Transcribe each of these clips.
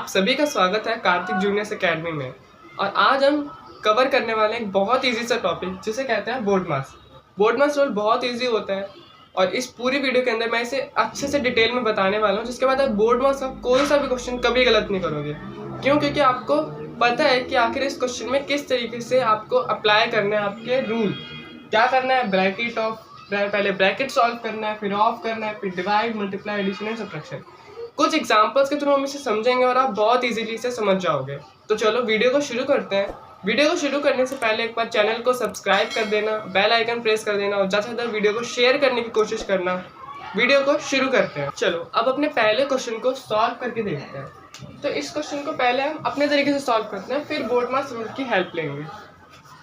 सभी का स्वागत है कार्तिक जूनियर्स एकेडमी में। और आज हम कवर करने वाले हैं एक बहुत इजी सा टॉपिक जिसे कहते हैं बोर्ड मास। बोर्ड मास रोल बहुत इजी होता है और इस पूरी वीडियो के अंदर मैं इसे अच्छे से डिटेल में बताने वाला हूँ, जिसके बाद आप बोर्ड मास का कोई सा भी क्वेश्चन कभी गलत नहीं करोगे। क्यों? क्योंकि आपको पता है कि आखिर इस क्वेश्चन में किस तरीके से आपको अप्लाई करना है, आपके रूल क्या करना है। ब्रैकेट ऑफ, पहले ब्रैकेट सॉल्व करना है, फिर ऑफ करना है, फिर divide, multiply, addition and subtraction. कुछ एग्जांपल्स के थ्रू हम इसे समझेंगे और आप बहुत इजीली इसे समझ जाओगे। तो चलो वीडियो को शुरू करते हैं। वीडियो को शुरू करने से पहले एक बार चैनल को सब्सक्राइब कर देना, बेल आइकन प्रेस कर देना और ज़्यादा से ज़्यादा वीडियो को शेयर करने की कोशिश करना। वीडियो को शुरू करते हैं। चलो अब अपने पहले क्वेश्चन को सॉल्व करके देखते हैं। तो इस क्वेश्चन को पहले हम अपने तरीके से सॉल्व करते हैं, फिर बोर्ड मास रूल की हेल्प लेंगे।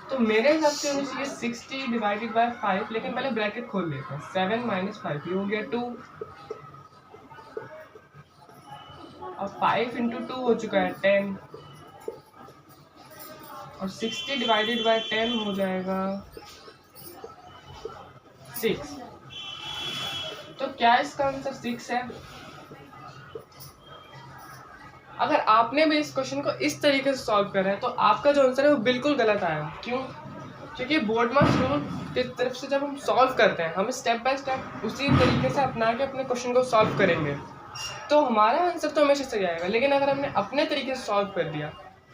तो मेरे हिसाब से होनी चाहिए 60 डिवाइडेड बाय 5, लेकिन पहले ब्रैकेट खोल लेते हैं। 7 - 5 ये हो गया 2 और 5 × 2 हो चुका है 10 और 60 डिवाइडेड बाय 10 हो जाएगा 6। तो क्या इसका आंसर 6 है? अगर आपने भी इस क्वेश्चन को इस तरीके से सॉल्व करा है तो आपका जो आंसर है वो बिल्कुल गलत आया। क्यों? क्योंकि बोर्ड मास रूल की तरफ से जब हम सॉल्व करते हैं, हम स्टेप बाय स्टेप उसी तरीके से अपना के अपने क्वेश्चन को सॉल्व करेंगे तो हमारा आंसर तो हमेशा सही आएगा। लेकिन अगर हमने अपने तरीके से सॉल्व कर दिया,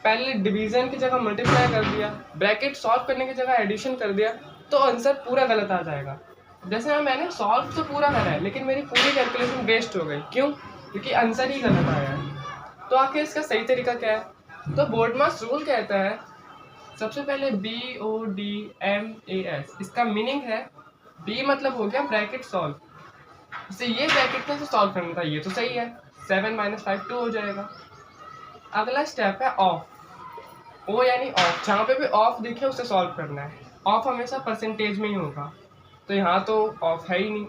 पहले डिवीजन की जगह मल्टीप्लाई कर दिया, ब्रैकेट सॉल्व करने की जगह एडिशन कर दिया, तो आंसर पूरा गलत आ जाएगा। जैसे मैंने सॉल्व तो पूरा करा है लेकिन मेरी पूरी कैलकुलेशन वेस्ट हो गई। क्यों? क्योंकि आंसर ही गलत आया है। तो आखिर इसका सही तरीका क्या है? तो बोर्ड मास रूल कहता है सबसे पहले BODMAS, इसका मीनिंग है B मतलब हो गया ब्रैकेट सॉल्व, इसे ये ब्रैकेट में से सॉल्व करना था, ये तो सही है। 7 - 5 2 हो जाएगा। अगला स्टेप है ऑफ, O यानी ऑफ, जहाँ पे भी ऑफ दिखे उसे सॉल्व करना है। ऑफ हमेशा परसेंटेज में ही होगा, तो यहाँ तो ऑफ है ही नहीं।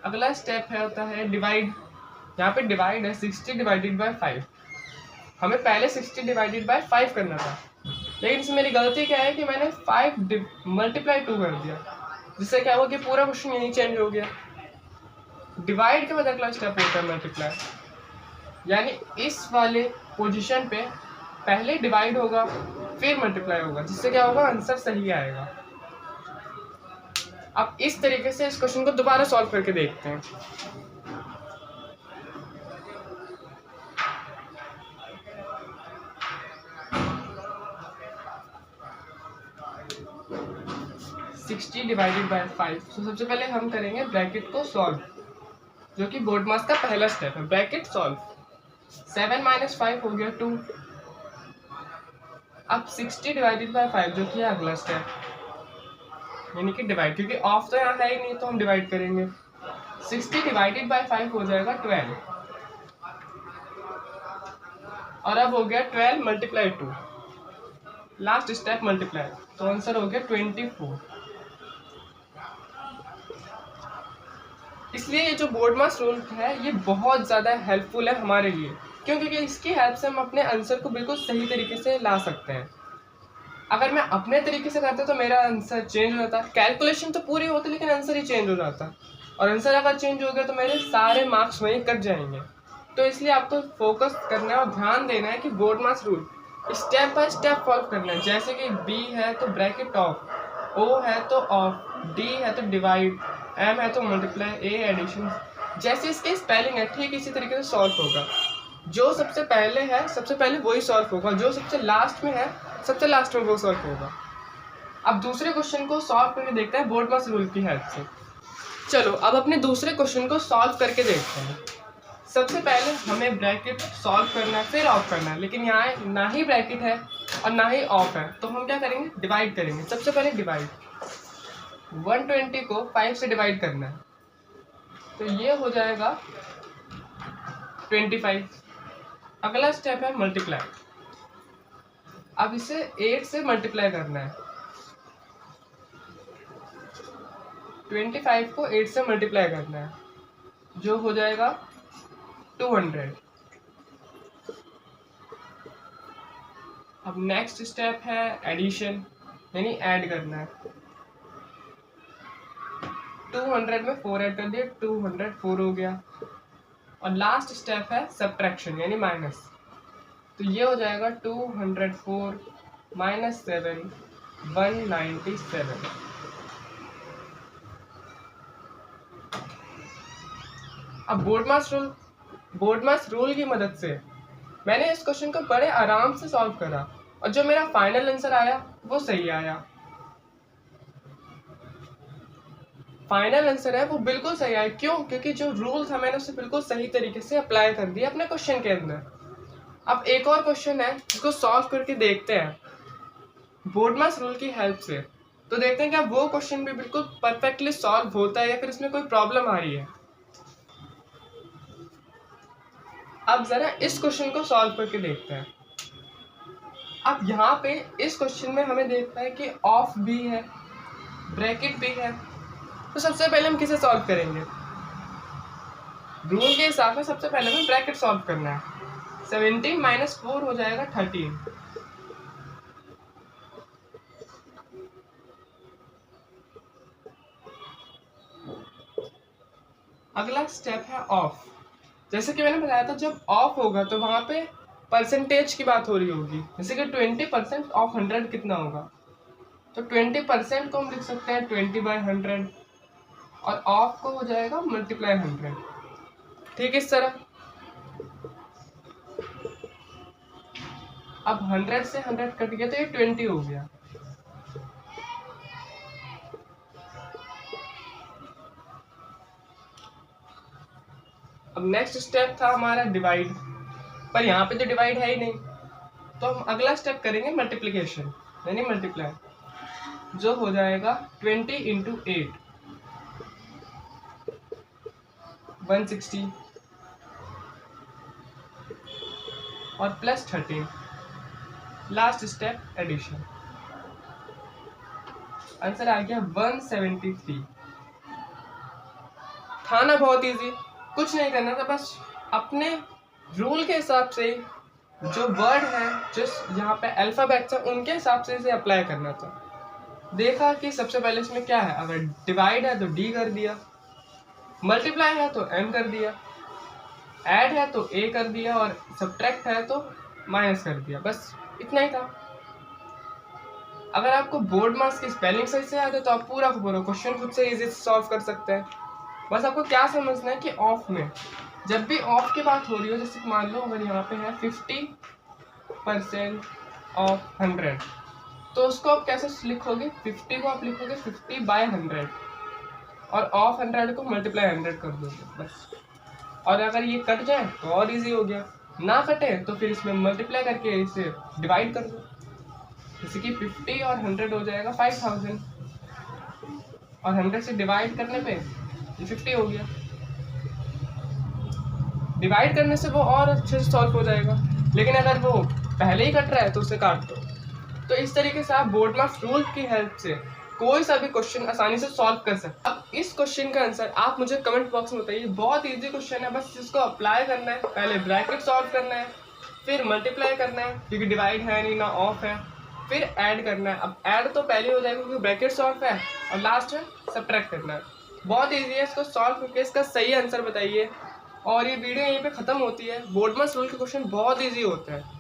अगला स्टेप है होता है डिवाइड, यहाँ पे डिवाइड है 60 डिवाइडेड बाय 5। हमें पहले 60 डिवाइडेड बाय 5 करना था, लेकिन इसमें मेरी गलती क्या है कि मैंने 5 मल्टीप्लाई 2 कर दिया, जिससे क्या हुआ कि पूरा क्वेश्चन यही चेंज हो गया। डिवाइड के बाद अगला स्टेप होता है मल्टीप्लाई, यानी इस वाले पोजीशन पे पहले डिवाइड होगा फिर मल्टीप्लाई होगा, जिससे क्या होगा आंसर सही आएगा। अब इस तरीके से इस क्वेश्चन को दोबारा सॉल्व करके देखते हैं। Sixty divided by 5। तो सबसे पहले हम करेंगे ब्रैकेट को सॉल्व, जो कि बोर्ड मास का पहला स्टेप है। ब्रैकेट सॉल्व, 7 - 5 हो गया 2। अब 60 डिवाइडेड बाय 5 जो कि है अगला स्टेप, यानी कि डिवाइड, क्योंकि ऑफ तो यहाँ है ही नहीं तो हम डिवाइड करेंगे। 60 डिवाइडेड बाय 5 हो जाएगा 12 और अब हो गया 12 मल्टीप्लाई 2, लास्ट स्टेप मल्टीप्लाई, तो आंसर हो गया 24। इसलिए ये जो बोर्ड मास रूल है ये बहुत ज़्यादा हेल्पफुल है हमारे लिए। क्यों? क्योंकि इसकी हेल्प से हम अपने आंसर को बिल्कुल सही तरीके से ला सकते हैं। अगर मैं अपने तरीके से करता तो मेरा आंसर चेंज हो जाता, कैलकुलेशन तो पूरी होती लेकिन आंसर ही चेंज हो जाता, और आंसर अगर चेंज हो गया तो मेरे सारे मार्क्स वहीं कट जाएंगे। तो इसलिए आपको फोकस करना है और ध्यान देना है कि board mass rule step by step follow करना है। जैसे कि B है तो ब्रैकेट ऑफ, O है तो ऑफ, D है तो डिवाइड, M है तो मल्टीप्लाई, A एडिशन। जैसे इसके स्पेलिंग है ठीक इसी तरीके से सॉल्व होगा। जो सबसे पहले है सबसे पहले वही सॉल्व होगा, जो सबसे लास्ट में है सबसे लास्ट में वो सॉल्व होगा। अब दूसरे क्वेश्चन को सॉल्व करके देखते हैं बोर्ड मास रूल की हेल्प से। चलो अब अपने दूसरे क्वेश्चन को सॉल्व करके देखते हैं। सबसे पहले हमें ब्रैकेट सॉल्व करना है फिर ऑफ करना है, लेकिन यहाँ ना ही ब्रैकेट है और ना ही ऑफ है, तो हम क्या करेंगे? डिवाइड करेंगे। सबसे पहले डिवाइड, 120 को 5 से डिवाइड करना है, तो ये हो जाएगा 25। अगला स्टेप है मल्टीप्लाई, अब इसे 8 से मल्टीप्लाई करना है। 25 को 8 से मल्टीप्लाई करना है, जो हो जाएगा 200। अब नेक्स्ट स्टेप है एडिशन, यानी ऐड करना है। 200 में 4 ऐड कर दिया, 204 हो गया। और लास्ट स्टेप है सब्ट्रैक्शन यानी माइनस, तो ये हो जाएगा 204 माइनस 7 197। अब बोर्ड मास रूल की मदद से मैंने इस क्वेश्चन को बड़े आराम से सॉल्व करा और जो मेरा फाइनल आंसर आया वो सही आया। फाइनल आंसर है वो बिल्कुल सही आया। क्यों? क्योंकि जो रूल था मैंने उसे बिल्कुल सही तरीके से अप्लाई कर दिया अपने क्वेश्चन के अंदर। अब एक और क्वेश्चन है जिसको सॉल्व करके देखते हैं बोर्ड मास रूल की हेल्प से। तो देखते हैं क्या वो क्वेश्चन भी बिल्कुल परफेक्टली सॉल्व होता है या फिर इसमें कोई प्रॉब्लम आ रही है। अब जरा इस क्वेश्चन को सॉल्व करके देखते हैं। अब यहाँ पे इस क्वेश्चन में हमें देखना है कि ऑफ भी है, ब्रैकेट भी है। तो सबसे पहले हम किसे सॉल्व करेंगे? रूल के हिसाब से सबसे पहले हमें ब्रैकेट सॉल्व करना है। 17 माइनस 4 हो जाएगा 13। अगला स्टेप है ऑफ। जैसे कि मैंने बताया था जब ऑफ होगा तो वहां पे परसेंटेज की बात हो रही होगी। जैसे कि 20% ऑफ 100 कितना होगा, तो 20% को हम लिख सकते हैं 20/100 और ऑफ को हो जाएगा मल्टीप्लाई 100। ठीक इस तरह। अब 100 से 100 कट गया तो ये 20 हो गया। अब नेक्स्ट स्टेप था हमारा डिवाइड, पर यहाँ पे तो डिवाइड है ही नहीं, तो हम अगला स्टेप करेंगे मल्टीप्लिकेशन यानी मल्टीप्लाई, जो हो जाएगा 20 इंटू 8 160 और plus 13। Last step addition. Answer आ गया 173। था ना बहुत इजी, कुछ नहीं करना था, बस अपने रूल के हिसाब से जो वर्ड है जिस यहाँ पे अल्फाबेट्स है उनके हिसाब से इसे अप्लाई करना था। देखा कि सबसे पहले इसमें क्या है, अगर डिवाइड है तो डी कर दिया, मल्टीप्लाई है तो एम कर दिया, ऐड है तो ए कर दिया और सब्ट्रैक्ट है तो माइनस कर दिया। बस इतना ही था। अगर आपको बोर्ड मार्क्स की स्पेलिंग सही से आते तो आप पूरा का पूरा क्वेश्चन खुद से इजी से सॉल्व कर सकते हैं। बस आपको क्या समझना है कि ऑफ में जब भी ऑफ की बात हो रही हो, जैसे मान लो अगर यहाँ पे है 50% ऑफ 100, तो उसको आप कैसे लिखोगे? 50 को आप लिखोगे 50/100 और ऑफ 100 को मल्टीप्लाई 100 कर दोगे बस। और अगर ये कट जाए तो और इजी हो गया, ना कटे तो फिर इसमें मल्टीप्लाई करके इसे डिवाइड कर दो। जैसे कि 50 और 100 हो जाएगा 5000 और 100 से डिवाइड करने पे 50 हो गया। डिवाइड करने से वो और अच्छे से सॉल्व हो जाएगा, लेकिन अगर वो पहले ही कट रहा है तो उसे काट दो। तो इस तरीके से आप बोर्ड मार्क्स रूल की हेल्प से कोई सा भी क्वेश्चन आसानी से सॉल्व कर सकते हैं। अब इस क्वेश्चन का आंसर आप मुझे कमेंट बॉक्स में बताइए। बहुत इजी क्वेश्चन है, बस इसको अप्लाई करना है। पहले ब्रैकेट सॉल्व करना है, फिर मल्टीप्लाई करना है क्योंकि डिवाइड है नहीं ना ऑफ है, फिर ऐड करना है। अब ऐड तो पहले हो जाएगा क्योंकि ब्रैकेट सॉल्व है, और लास्ट में सब्ट्रैक्ट करना है। बहुत ईजी है, इसको सॉल्व करके इसका सही आंसर बताइए। और ये वीडियो यहीं पे ख़त्म होती है। बोर्ड मार्क्स रूल के क्वेश्चन बहुत ईजी होते हैं।